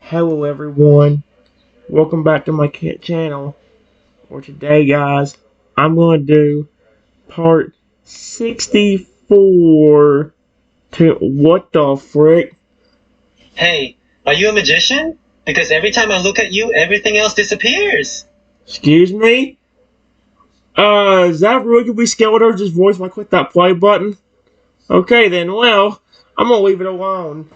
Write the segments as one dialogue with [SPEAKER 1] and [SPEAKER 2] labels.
[SPEAKER 1] Hello everyone, welcome back to my channel. For today guys, I'm going to do part 64 to what the frick?
[SPEAKER 2] Hey, are you a magician? Because every time I look at you, everything else disappears.
[SPEAKER 1] Excuse me? Is that really gonna be Skeledirge's voice when I click that play button? Okay then, well, I'm gonna leave it alone.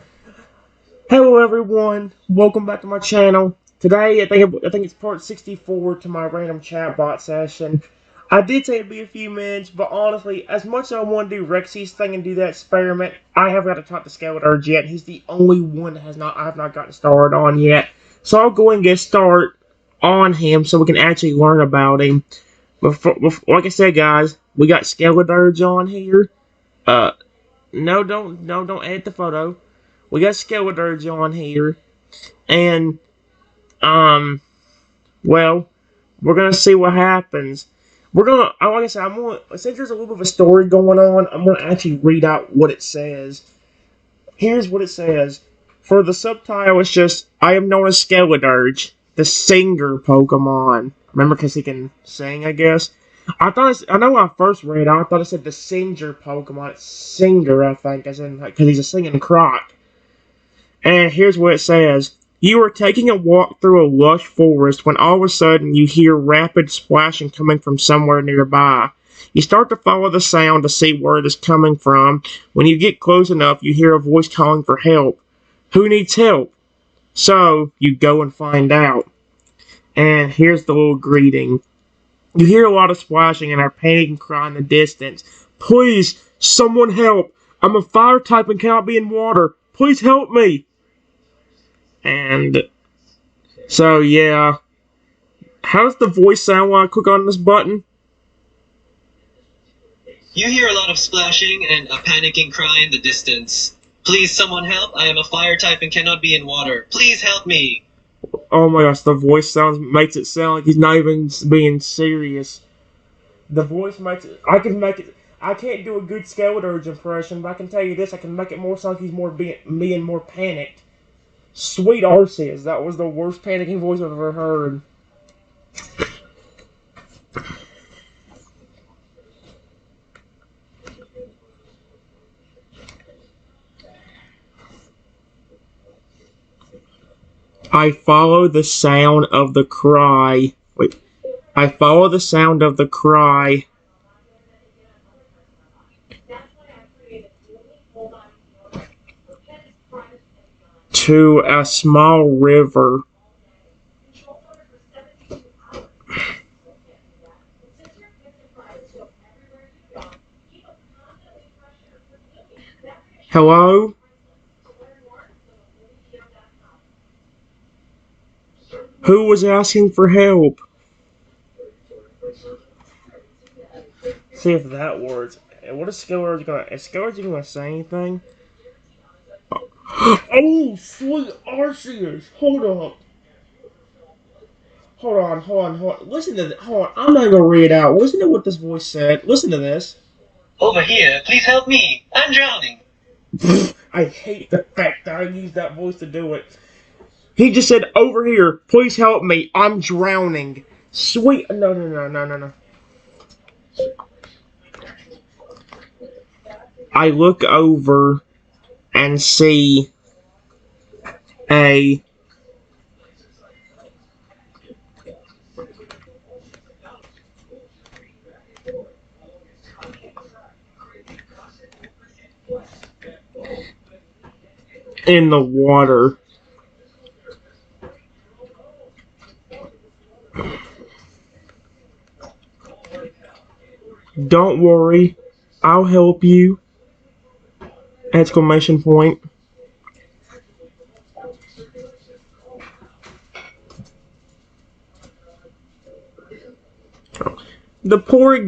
[SPEAKER 1] Hello everyone, welcome back to my channel. Today, I think it's part 64 to my random chatbot session. I did say it'd be a few minutes, but honestly, as much as I want to do Rexy's thing and do that experiment, I haven't got to talk to Skeledirge yet. He's the only one that I have not gotten started on yet. So I'll go and get started on him so we can actually learn about him. Like I said, guys, we got Skeledirge on here. Uh, don't edit the photo. We got Skeledirge on here, and well, we're gonna see what happens. Like I said, since there's a little bit of a story going on, I'm gonna actually read out what it says. Here's what it says. For the subtitle, it's just, I am known as Skeledirge, the singer Pokemon. Remember, because he can sing, I guess? I know when I first read it, I thought it said the singer Pokemon. It's singer, I think, as in, because he's a singing croc. And here's what it says. You are taking a walk through a lush forest when all of a sudden you hear rapid splashing coming from somewhere nearby. You start to follow the sound to see where it is coming from. When you get close enough, you hear a voice calling for help. Who needs help? So, you go and find out. And here's the little greeting. You hear a lot of splashing and are panicking and crying in the distance. Please, someone help! I'm a fire type and cannot be in water. Please help me! And so, yeah. How does the voice sound when I click on this button?
[SPEAKER 2] You hear a lot of splashing and a panicking cry in the distance. Please, someone help. I am a fire type and cannot be in water. Please help me.
[SPEAKER 1] Oh my gosh, the voice makes it sound like he's not even being serious. The voice makes it. I can't do a good Skeledirge impression, but I can tell you this: I can make it more sound like he's being more panicked. Sweet Arceus, that was the worst panicking voice I've ever heard. I follow the sound of the cry. Wait. I follow the sound of the cry to a small river. Hello? Who was asking for help? See if that works. What is Skeledirge gonna? Is Skeledirge gonna say anything? Oh, sweet Arceus! Hold up. Hold on. Listen to this. Hold on. I'm not gonna read it out. Listen to what this voice said. Listen to this.
[SPEAKER 2] Over here, please help me. I'm drowning.
[SPEAKER 1] I hate the fact that I used that voice to do it. He just said, "Over here, please help me. I'm drowning." Sweet. No. I look over and see a in the water. Don't worry, I'll help you! Exclamation point. The poor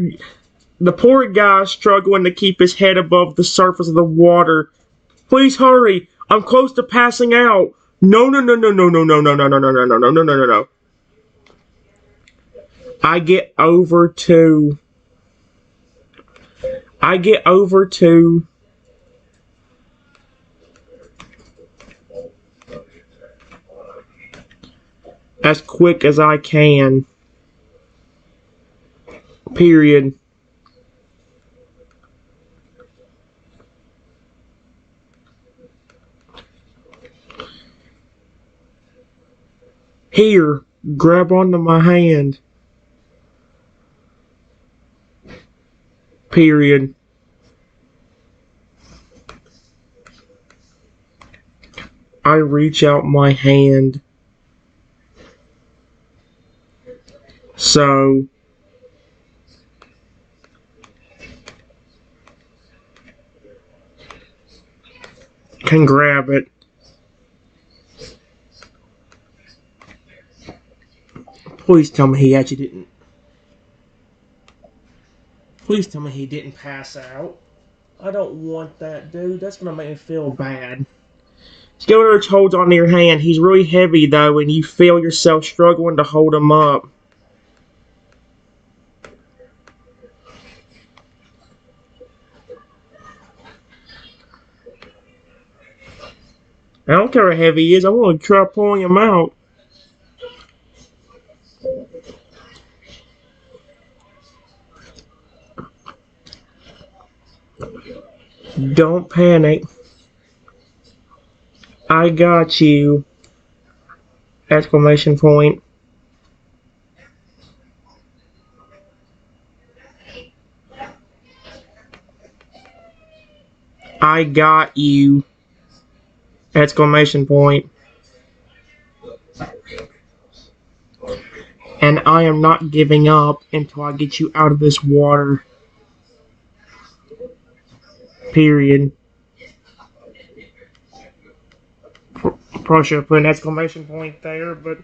[SPEAKER 1] the poor guy struggling to keep his head above the surface of the water. Please hurry! I'm close to passing out. No. I get over to I get over to as quick as I can. Period. Here, grab onto my hand. Period. I reach out my hand. So can grab it. Please tell me he actually didn't. Please tell me he didn't pass out. I don't want that, dude. That's gonna make me feel bad. Skeledirge holds onto your hand. He's really heavy though, and you feel yourself struggling to hold him up. I don't care how heavy he is. I want to try pulling him out. Don't panic. I got you! Exclamation point. I got you! Exclamation point. And I am not giving up until I get you out of this water. Period. Probably should have put an exclamation point there, but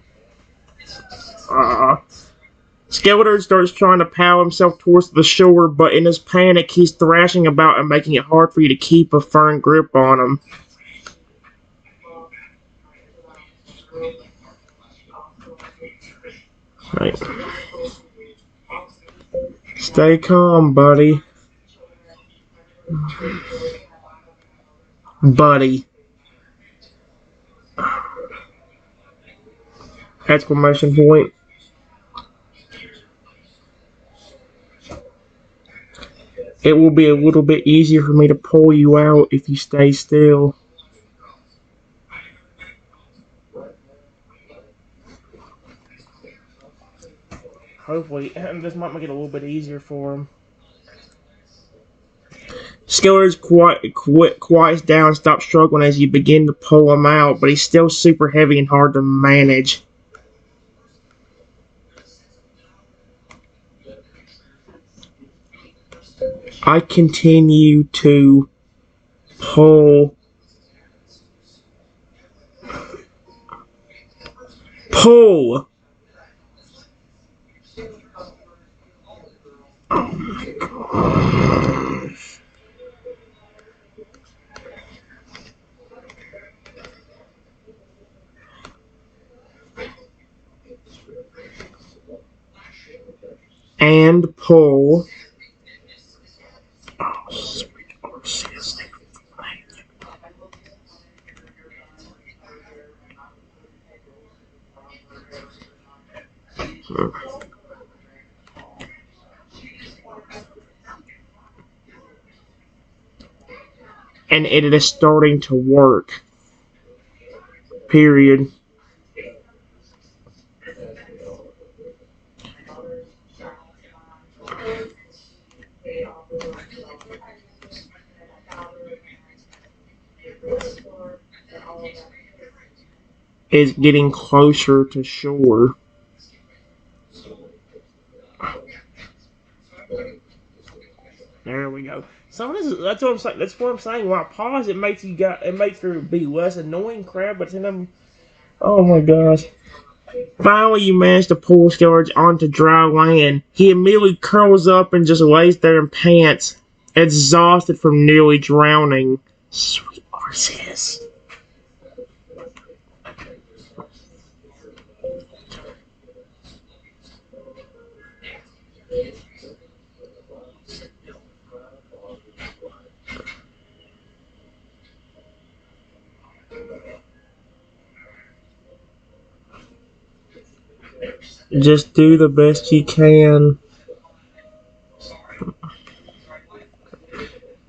[SPEAKER 1] Skeletor starts trying to power himself towards the shore, but in his panic, he's thrashing about and making it hard for you to keep a firm grip on him. Right. Stay calm, buddy. Buddy. Exclamation point. It will be a little bit easier for me to pull you out if you stay still. Hopefully, this might make it a little bit easier for him. Skeletor's quiets down and stops struggling as you begin to pull him out, but he's still super heavy and hard to manage. I continue to pull. Pull! Oh my gosh. And pull. Oh, sweet Arceus. And it is starting to work. Period. Is getting closer to shore. There we go. That's what I'm saying. That's what I'm saying. When I pause, it makes there be less annoying crap. But then oh my gosh. Finally, you manage to pull Skeledirge onto dry land. He immediately curls up and just lays there and pants, exhausted from nearly drowning. Sweet Arceus. Just do the best you can.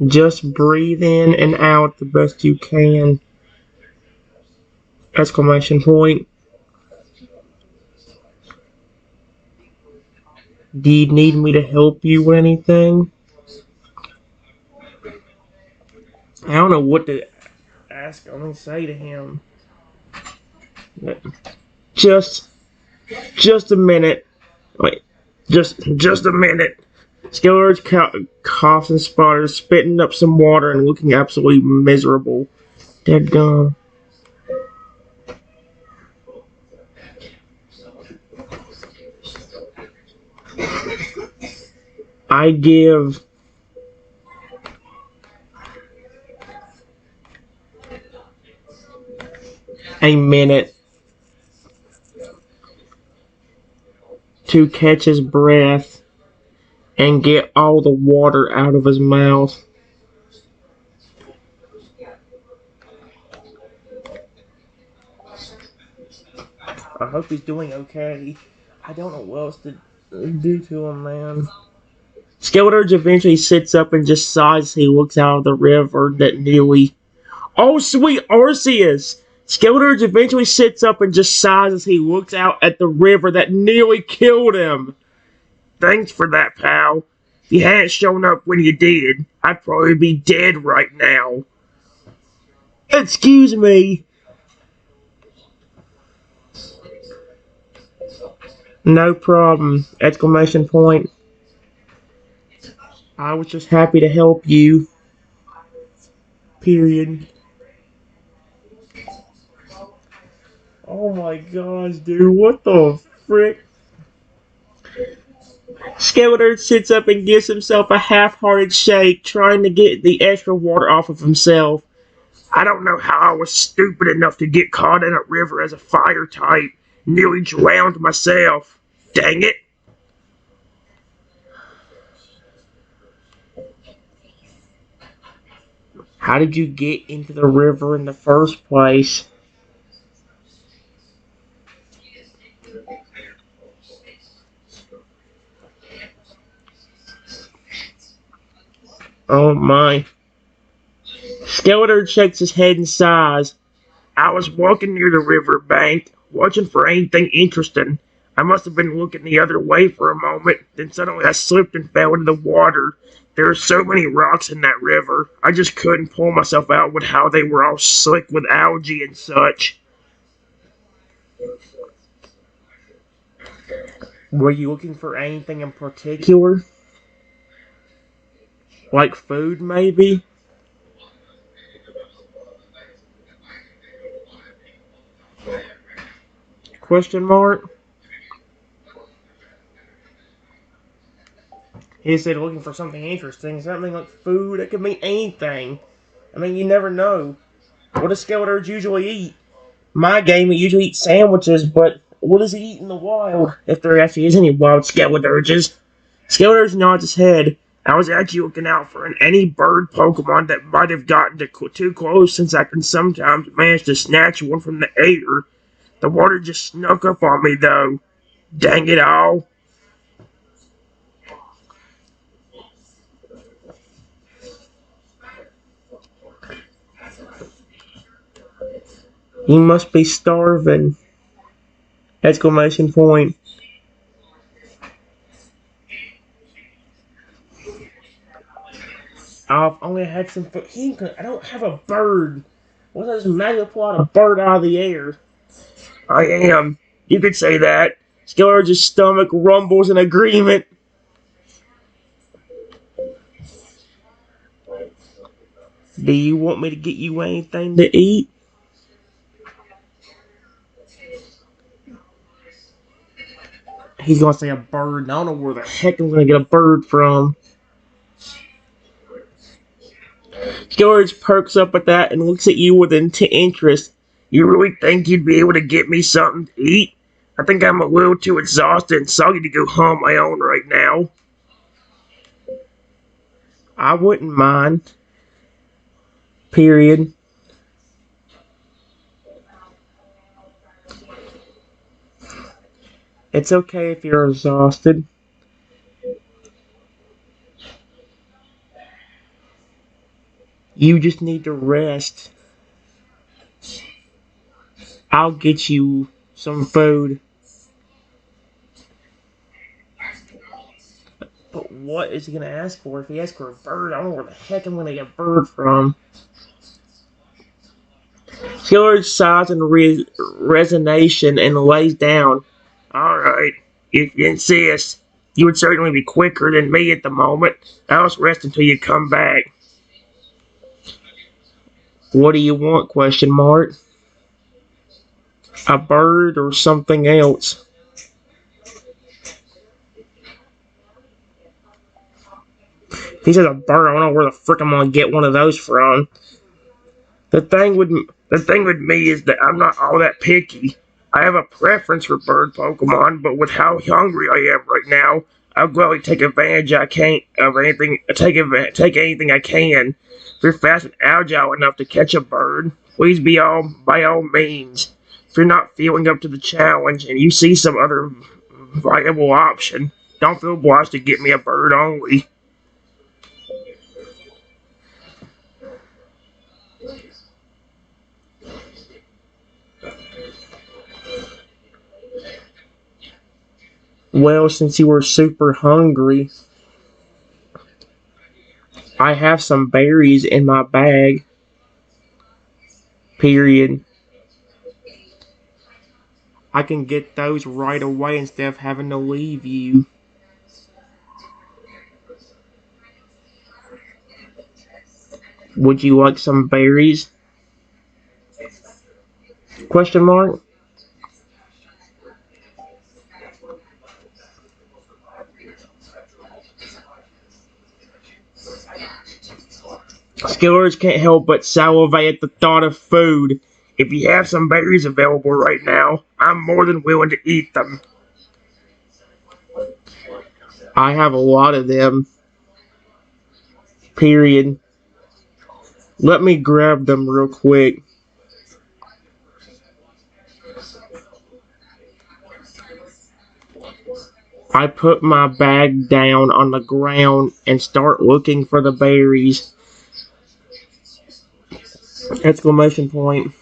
[SPEAKER 1] Just breathe in and out the best you can. Exclamation point. Do you need me to help you with anything? I don't know what to ask him and say to him. Just, just a minute. Wait, just a minute. Skeledirge coughs and sputters, spitting up some water and looking absolutely miserable. Dead gum. I give a minute to catch his breath and get all the water out of his mouth. I hope he's doing okay. I don't know what else to do to him, man. Skeledirge eventually sits up and just sighs as he looks out of the river that nearly. Oh, sweet Arceus! Skeledirge eventually sits up and just sighs as he looks out at the river that nearly killed him. Thanks for that, pal. If you hadn't shown up when you did, I'd probably be dead right now. Excuse me. No problem! Exclamation point. I was just happy to help you. Period. Oh my gosh, dude, what the frick? Skeletor sits up and gives himself a half-hearted shake, trying to get the extra water off of himself. I don't know how I was stupid enough to get caught in a river as a fire type. Nearly drowned myself. Dang it. How did you get into the river in the first place? Oh my. Skeletor shakes his head and sighs. I was walking near the river bank, watching for anything interesting. I must have been looking the other way for a moment, then suddenly I slipped and fell into the water. There are so many rocks in that river, I just couldn't pull myself out with how they were all slick with algae and such. Were you looking for anything in particular? Like food, maybe? Question mark? He said looking for something interesting. Does that mean like food? It could mean anything. I mean, you never know. What does Skeledirge usually eat? My game, he usually eats sandwiches, but what does he eat in the wild? If there actually is any wild Skeledirges. Skeledirge nods his head. I was actually looking out for any bird Pokemon that might have gotten too close, since I can sometimes manage to snatch one from the air. The water just snuck up on me, though. Dang it all. You must be starving! Exclamation point. I've only had some food. I don't have a bird. What does magic pull out a bird out of the air? I am. You could say that. Skeletor's stomach rumbles in agreement. Do you want me to get you anything to eat? He's gonna say a bird, and I don't know where the heck I'm gonna get a bird from. George perks up at that and looks at you with interest. You really think you'd be able to get me something to eat? I think I'm a little too exhausted and soggy to go home on my own right now. I wouldn't mind. Period. It's okay if you're exhausted. You just need to rest. I'll get you some food. But what is he gonna ask for? If he asks for a bird, I don't know where the heck I'm gonna get a bird from. Skeledirge sighs in resignation and lays down. Alright, if you insist. You would certainly be quicker than me at the moment. I'll just rest until you come back. What do you want? Question mark. A bird or something else? He says a bird. I don't know where the frick I'm gonna get one of those from. The thing with me is that I'm not all that picky. I have a preference for bird Pokemon, but with how hungry I am right now, I'll gladly take advantage of anything. Take anything I can. If you're fast and agile enough to catch a bird, please by all means. If you're not feeling up to the challenge and you see some other viable option, don't feel obliged to get me a bird only. Well, since you were super hungry, I have some berries in my bag. Period. I can get those right away instead of having to leave you. Would you like some berries? Question mark. Skillers can't help but salivate at the thought of food. If you have some berries available right now, I'm more than willing to eat them. I have a lot of them. Period. Let me grab them real quick. I put my bag down on the ground and start looking for the berries. Exclamation point.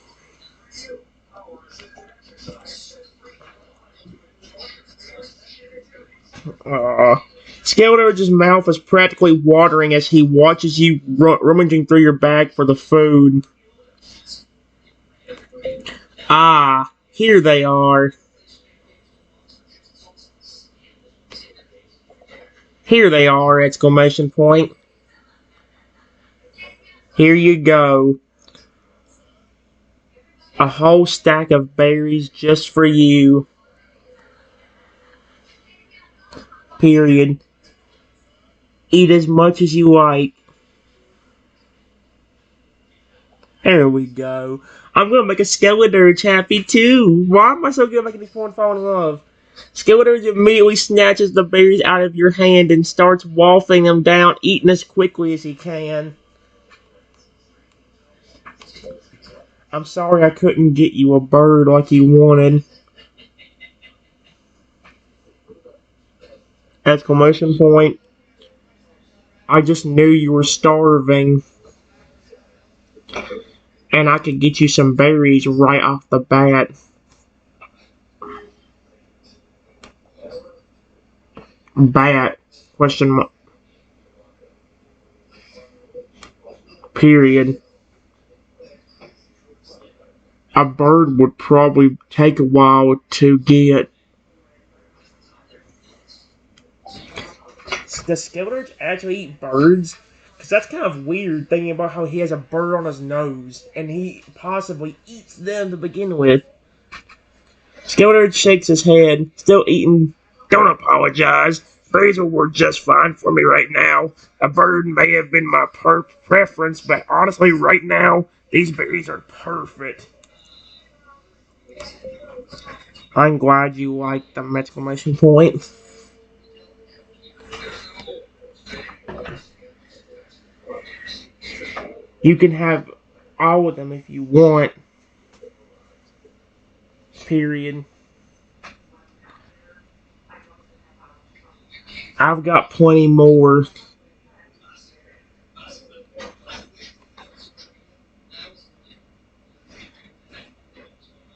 [SPEAKER 1] Skeledirge's mouth is practically watering as he watches you rummaging through your bag for the food. Ah, here they are. Here they are! Exclamation point. Here you go. A whole stack of berries just for you. Period. Eat as much as you like. There we go. I'm gonna make a Skeledirge happy too. Why am I so good at making these fall in love? Skeledirge immediately snatches the berries out of your hand and starts wolfing them down, eating as quickly as he can. I'm sorry I couldn't get you a bird like you wanted. Exclamation point. I just knew you were starving. And I could get you some berries right off the bat. Bat. Question mark. Period. A bird would probably take a while to get. Does Skeledirge actually eat birds? Because that's kind of weird thinking about how he has a bird on his nose and he possibly eats them to begin with. Skeledirge shakes his head, still eating. Don't apologize. Berries will work just fine for me right now. A bird may have been my preference, but honestly, right now, these berries are perfect. I'm glad you like them! Exclamation point. You can have all of them if you want. Period. I've got plenty more.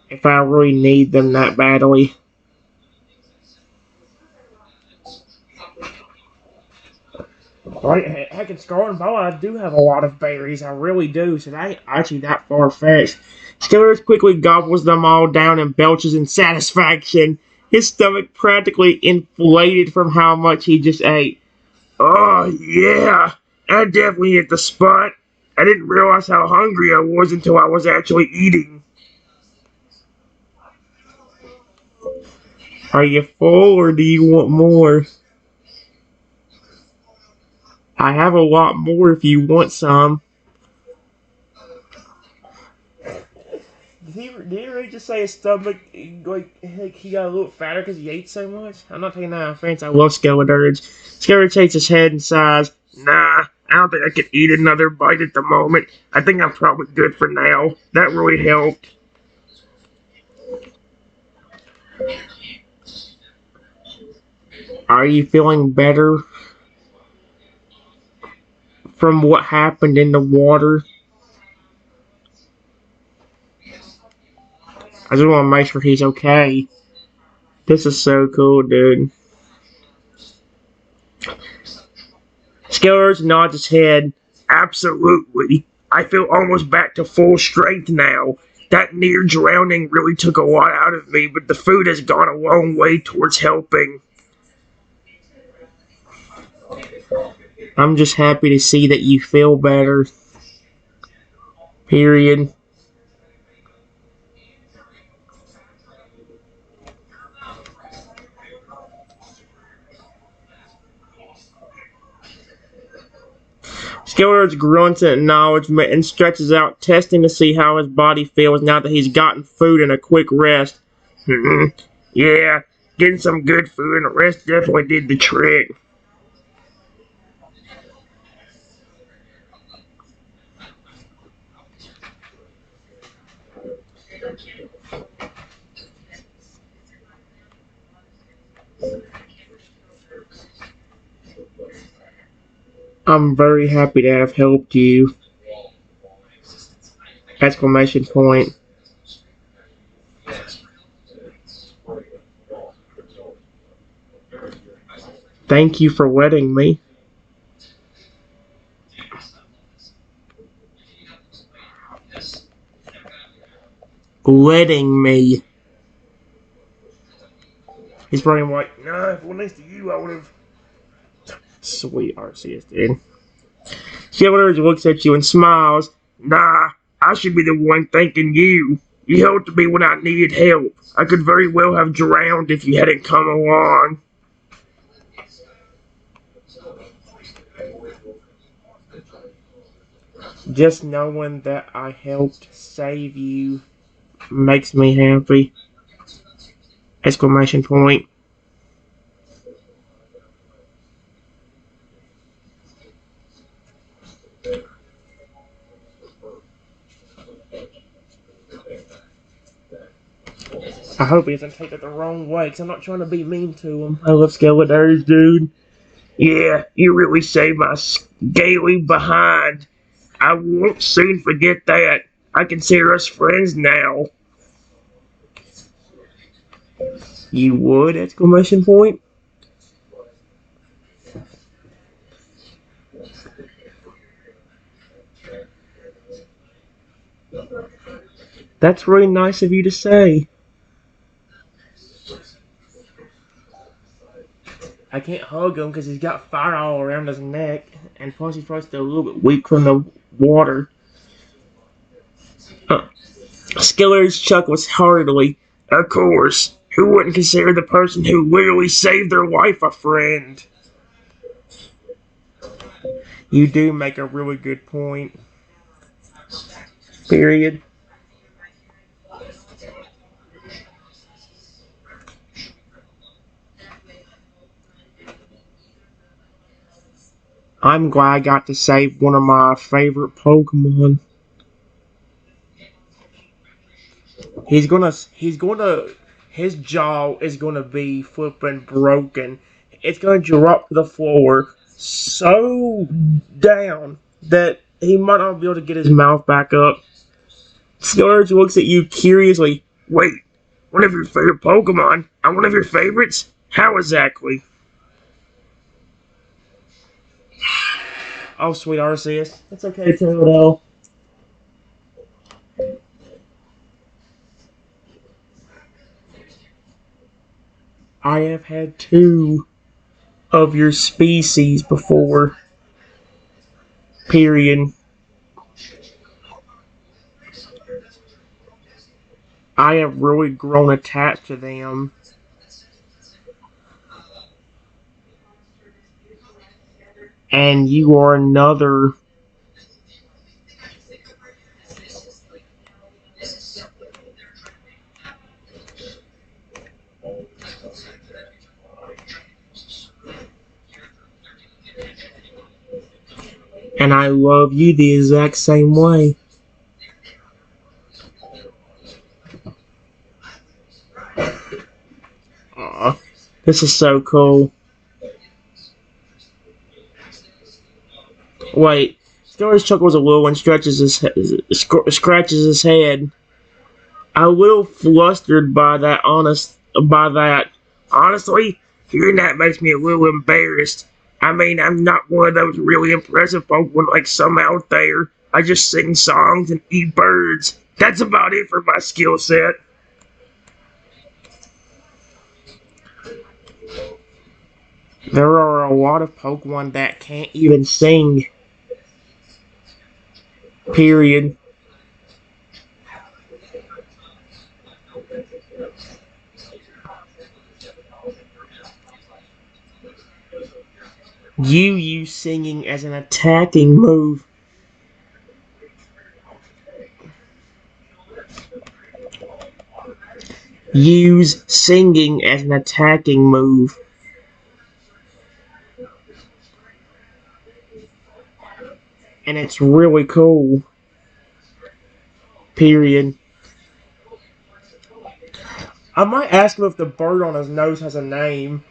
[SPEAKER 1] If I really need them that badly. Right, heck, in Scar and Bow, I do have a lot of berries. I really do. So that ain't actually that far fetched. Skeledirge quickly gobbles them all down and belches in satisfaction. His stomach practically inflated from how much he just ate. Oh, yeah. I definitely hit the spot. I didn't realize how hungry I was until I was actually eating. Are you full or do you want more? I have a lot more if you want some. Did he really just say his stomach, like he got a little fatter because he ate so much? I'm not taking that offense. I love Skeledirge. Skeledirge shakes his head and sighs. Nah, I don't think I can eat another bite at the moment. I think I'm probably good for now. That really helped. Are you feeling better from what happened in the water? I just want to make sure he's okay. This is so cool, dude. Skeledirge nods his head. Absolutely. I feel almost back to full strength now. That near drowning really took a lot out of me, but the food has gone a long way towards helping. I'm just happy to see that you feel better. Period. Skeledirge grunts in acknowledgement and stretches out, testing to see how his body feels now that he's gotten food and a quick rest. Yeah, getting some good food and a rest definitely did the trick. I'm very happy to have helped you! Exclamation point. Thank you for letting me. Letting me. He's probably like, nah, if it was next to you, I would have. Sweet Arceus, dude. Skeledirge looks at you and smiles. Nah, I should be the one thanking you. You helped me when I needed help. I could very well have drowned if you hadn't come along. Just knowing that I helped save you makes me happy! Exclamation point. I hope he doesn't take it the wrong way, because I'm not trying to be mean to him. I love Skeledirge, dude. Yeah, you really saved my scaly behind. I won't soon forget that. I consider us friends now. You would? Exclamation point. That's really nice of you to say. I can't hug him because he's got fire all around his neck, and plus he's probably still a little bit weak from the water. Skeledirge chuckles heartily. Of course. Who wouldn't consider the person who literally saved their life a friend? You do make a really good point. Period. I'm glad I got to save one of my favorite Pokemon. He's gonna, his jaw is gonna be flipping broken. it's going to drop to the floor so down that he might not be able to get his mouth back up. Skeledirge looks at you curiously. Wait, one of your favorite Pokemon? I'm one of your favorites? How exactly? Oh, sweet Arceus. It's okay, Totodile. I have had two of your species before. Period. I have really grown attached to them. And you are another. And I love you the exact same way. Aw, this is so cool. Wait, Skeledirge chuckles a little and scratches his head. A little flustered by that. Honestly, hearing that makes me a little embarrassed. I mean, I'm not one of those really impressive Pokemon like some out there. I just sing songs and eat birds. That's about it for my skill set. There are a lot of Pokemon that can't even sing. Period. You use singing as an attacking move. Use singing as an attacking move. And it's really cool. Period. I might ask him if the bird on his nose has a name.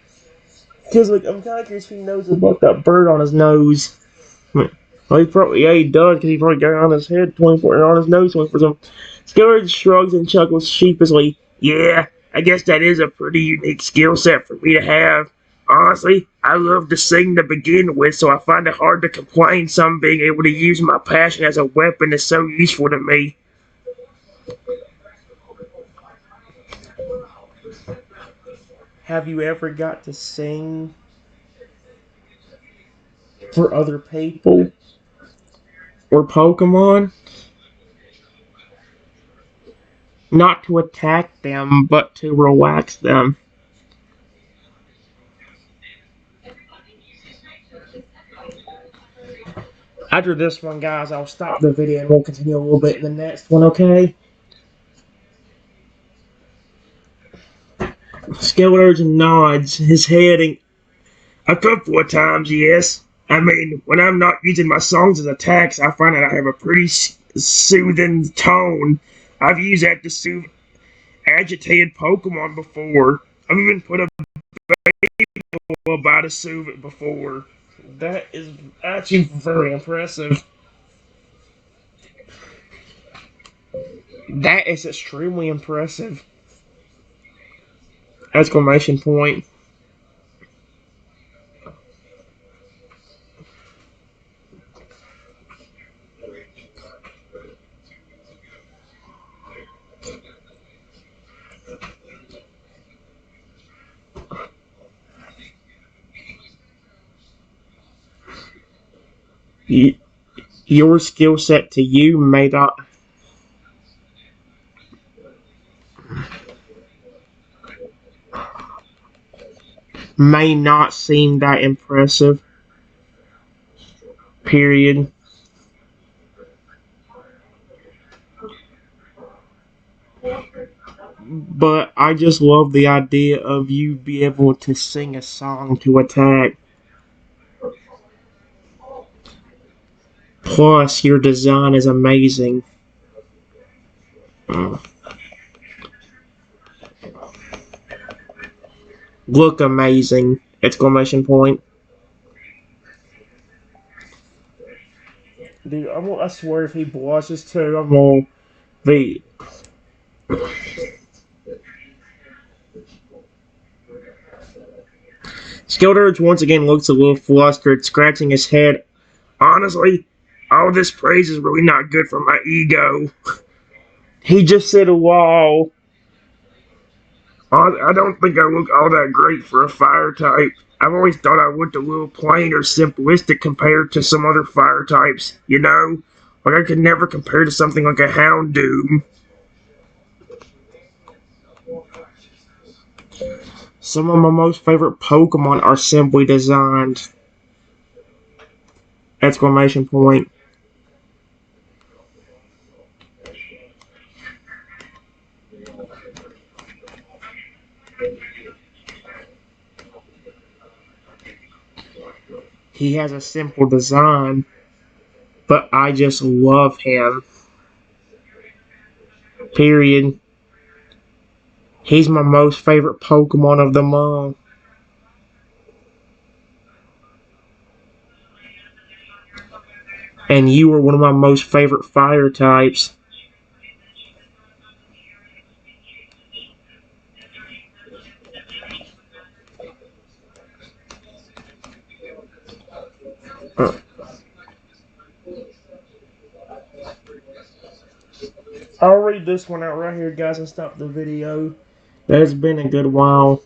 [SPEAKER 1] Because, like, I'm kind of curious if he knows about that bird on his nose. Well, he does, because he probably got it on his head 24, on his nose 24. Skeledirge shrugs and chuckles sheepishly. Yeah, I guess that is a pretty unique skill set for me to have. Honestly, I love to sing to begin with, so I find it hard to complain. Some being able to use my passion as a weapon is so useful to me. Have you ever got to sing for other people or Pokemon? Not to attack them, but to relax them. After this one, guys, I'll stop the video and we'll continue a little bit in the next one, okay? Skeledirge nods his head a couple of times, yes. I mean, when I'm not using my songs as attacks, I find that I have a pretty soothing tone. I've used that to soothe agitated Pokemon before. I've even put a about to soothe it before. That is actually very impressive. That is extremely impressive. Exclamation point. Your skill set to you may not seem that impressive. Period. But I just love the idea of you be able to sing a song to attack. Plus, your design is amazing. Look amazing. Exclamation point. Dude, I swear if he blushes too, I'm gonna be. Skeledirge once again looks a little flustered, scratching his head. Honestly, all this praise is really not good for my ego. He just said, wow. I don't think I look all that great for a fire type. I've always thought I looked a little plain or simplistic compared to some other fire types, you know? Like I could never compare to something like a Houndoom. Some of my most favorite Pokemon are simply designed. Exclamation point. He has a simple design, but I just love him. Period. He's my most favorite Pokemon of them all. And you are one of my most favorite fire types. I'll read this one out right here, guys, and stop the video. It's been a good while.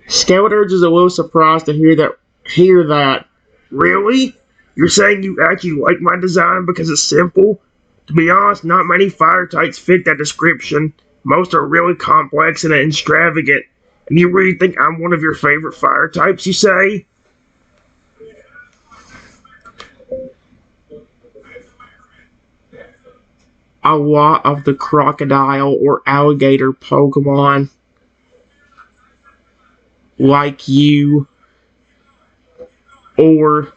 [SPEAKER 1] Skeledirge is a little surprised to hear that. Really? You're saying you actually like my design because it's simple? To be honest, not many fire types fit that description. Most are really complex and extravagant. And you really think I'm one of your favorite fire types, you say? A lot of the crocodile or alligator Pokemon, like you, or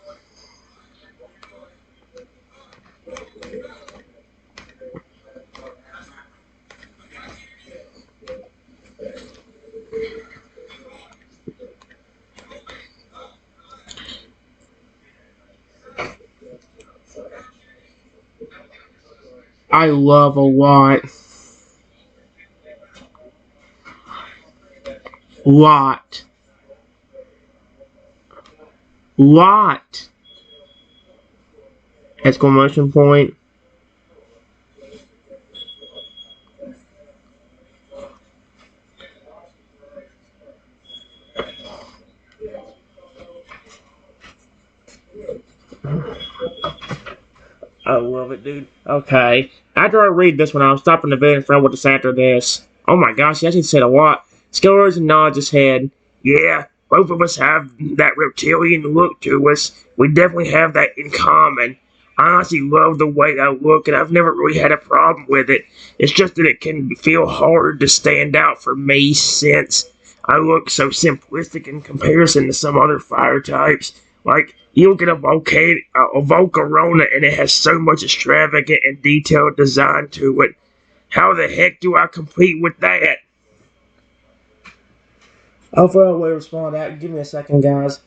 [SPEAKER 1] I love a lot. Lot. Lot. Exclamation point. I love it, dude. Okay. After I read this one, I'm stopping the video and find out what to say after this. Oh my gosh, he actually said a lot. Skeledirge nods his head. Yeah, both of us have that reptilian look to us. We definitely have that in common. I honestly love the way I look, and I've never really had a problem with it. It's just that it can feel hard to stand out for me since I look so simplistic in comparison to some other fire types. Like, you look at a Volcarona and it has so much extravagant and detailed design to it. How the heck do I compete with that? I'll find a way to respond to that. Give me a second, guys.